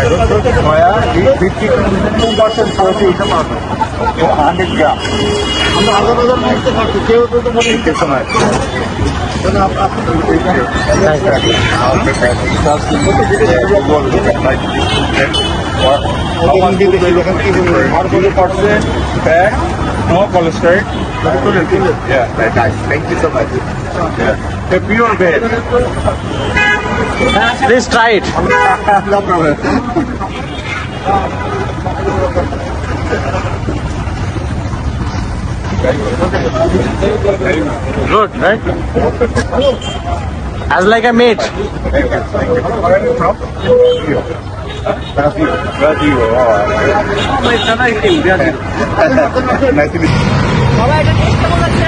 soya is 52% protein in a 100 gram. আমরা হাজার হাজার মধ্যে থাকছি কেউ তো মনে কিছু নয় no cholesterol. Yeah, nice. Thank you so much. Yeah. A pure veg. Please try it. No problem. Good, right? As like a meat. Thank you. Where are you from? Brazil. Brazil. Nice to meet you. বাবা এটা test কেমন লাগছে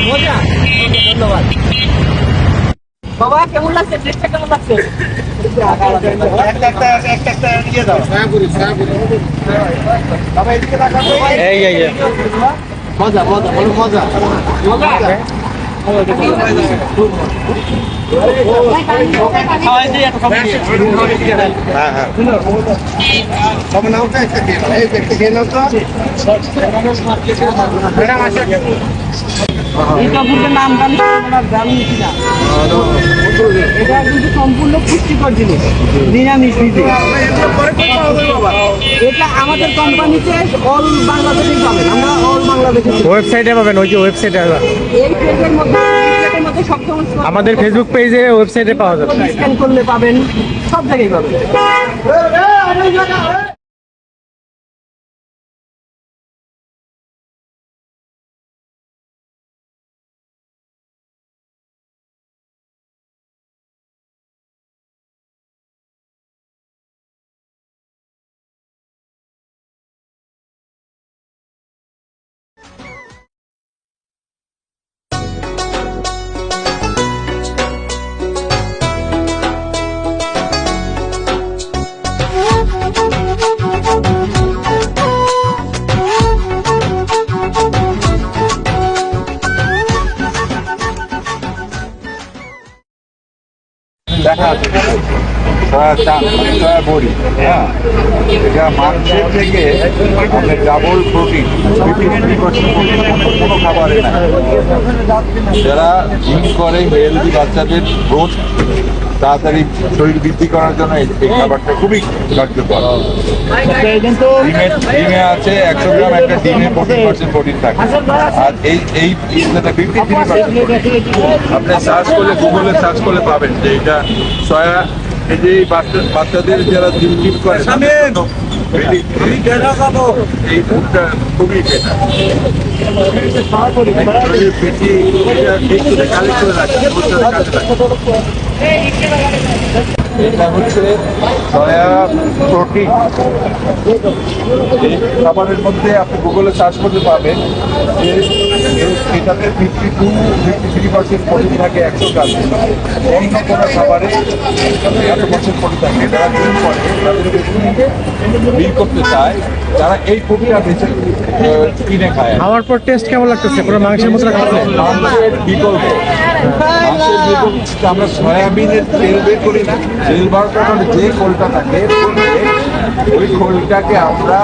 মজা ধন্যবাদ বাবা কেমন লাগছে টেস্টটা কেমন লাগছে একটা নিয়ে দাও বাবা এদিকে তাকাও এই মজা মজা বলো মজা মজা খাওয়াই দিই এত খাবার হ্যাঁ হ্যাঁ তবে নাও তো একটা খেয়ে নাও এই একটা খেয়ে নাও তো ম্যাডাম আসো এই কাপড়ের নাম জানি কিনা এটা কিন্তু সম্পূর্ণ পুষ্টিকর জিনিস নিরামিষ নিজে এটা আমাদের কোম্পানিতে অল বাংলাদেশেই পাবেন আমরা অল বাংলাদেশে ওয়েবসাইটে পাবেন ওই যে ওয়েবসাইটে এই পেজের মধ্যে সব সমস্ত আমাদের ফেসবুক পেজে ওয়েবসাইটে পাওয়া যাবে স্ক্যান করলে পাবেন সব জায়গায় পাবেন দেখা আছে সয়া বড়ি হ্যাঁ এটা মাংসের থেকে আপনার ডাবল প্রোটিন 53% প্রোটিন কোনো খাবারে না যারা জিম করে হেলদি বাচ্চাদের গ্রোথ তাড়াতাড়ি শরীর বৃদ্ধি করার জন্য এই খাবারটা খুবই কার্যকর ডিমে আছে 100 গ্রাম একটা ডিমে 40% প্রোটিন থাকে আর এই ইসলাতে 53% আপনি সার্চ করলে গুগলে সার্চ করলে পাবেন যে এটা সয়া এই যে বাচ্চাদের যারা জিম টিম করে এই ফুডটা খুবই এটা হচ্ছে সয়া প্রোটিন এই খাবারের মধ্যে আপনি গুগলে সার্চ করতে পাবেন যে এটাতে 53% প্রোটিন থাকে 100 গ্রাম অন্য কোনো খাবারে 100% প্রোটিন থাকে যারা জিম করে তাদেরকে বিল করতে চায় যারা এই প্রোটিনটা বেশি কিনে খায় খাওয়ার পর টেস্ট কেমন লাগতেছে পুরো মাংসের মতো লাগতেছে মাংসের বিকল্প মাংসের বিকল্প আমরা সয়াবিনের তেল বের করি না তেল বার করার যে খোলটা থাকে ওই খোলটাকে আমরা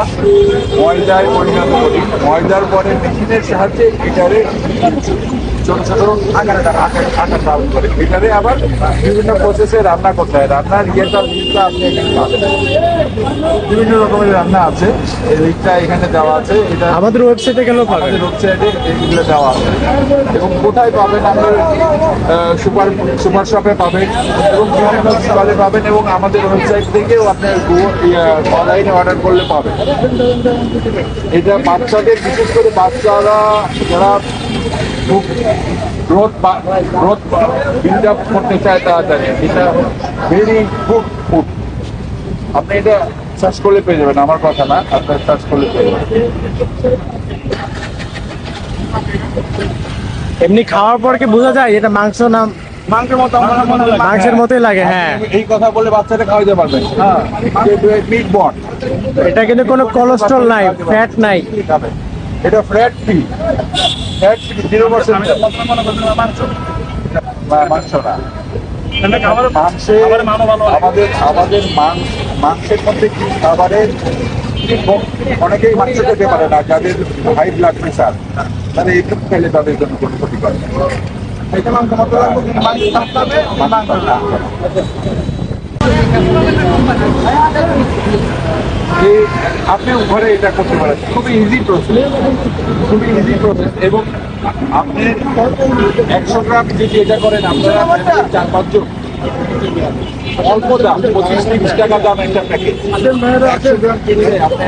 ময়দায় পরিণত করি ময়দার পরে মেশিনের সাহায্যে এটারে ছোট ছোট আকার ধারণ করে এটারে আবার বিভিন্ন প্রসেসে রান্না করতে হয় রান্নার লিঙ্কটা আপনি এখানে পাবেন বিভিন্ন রকমের রান্না আছে এই লিঙ্কটা এখানে দেওয়া আছে এটা আমাদের ওয়েবসাইটে গেলেও পাবেন আমাদের ওয়েবসাইটে এইগুলো দেওয়া আছে এবং কোথায় পাবেন আপনার সুপার শপে পাবেন এবং বিভিন্ন স্টলে পাবেন এবং আমাদের ওয়েবসাইট থেকেও আপনার অনলাইনে অর্ডার করলে পাবেন এটা বাচ্চাদের বিশেষ করে বাচ্চারা যারা খুব গ্রোথ বিল্ড আপ করতে চায় তাড়াতাড়ি এটা ভেরি গুড ফুড আপনি এটা সার্চ করলে পেয়ে যাবেন আমার কথা না আপনার সার্চ করলে পেয়ে যাবেন এমনি খাওয়ার পর কি বোঝা যায় এটা মাংস না মাংসের মতো মাংসের মতোই লাগে হ্যাঁ এই কথা বলে বাচ্চাটা খাওয়াতে পারবেন হ্যাঁ মিট বন এটা কিন্তু কোনো কোলেস্ট্রল নাই ফ্যাট নাই এটা ফ্যাট ফ্রি 0% মাংস না মাংসে আমাদের মাংসের মধ্যে কি খাবারের অনেকেই মাংস খেতে পারে না, যাদের হাই ব্লাড প্রেশার, তাহলে একটু খেলে তাদের জন্য কোনো ক্ষতি করে না। আপনি ঘরে এটা করতে পারেন, খুবই ইজি প্রসেস এবং আপনি 100 গ্রাম যদি এটা করেন আপনারা 4-5 জন, অল্প দাম 25-30 টাকা দাম একটা প্যাকেট, 100 গ্রাম কিনলে আপনি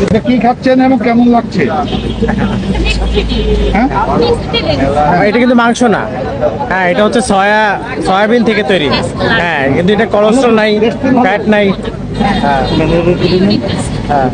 এটা কি খাচ্ছেন এবং কেমন লাগছে? হ্যাঁ, এটা কিন্তু মাংস না, হ্যাঁ এটা হচ্ছে সয়াবিন থেকে তৈরি। হ্যাঁ কিন্তু এটা কোলেস্ট্রল নাই, ফ্যাট নাই। হ্যাঁ হ্যাঁ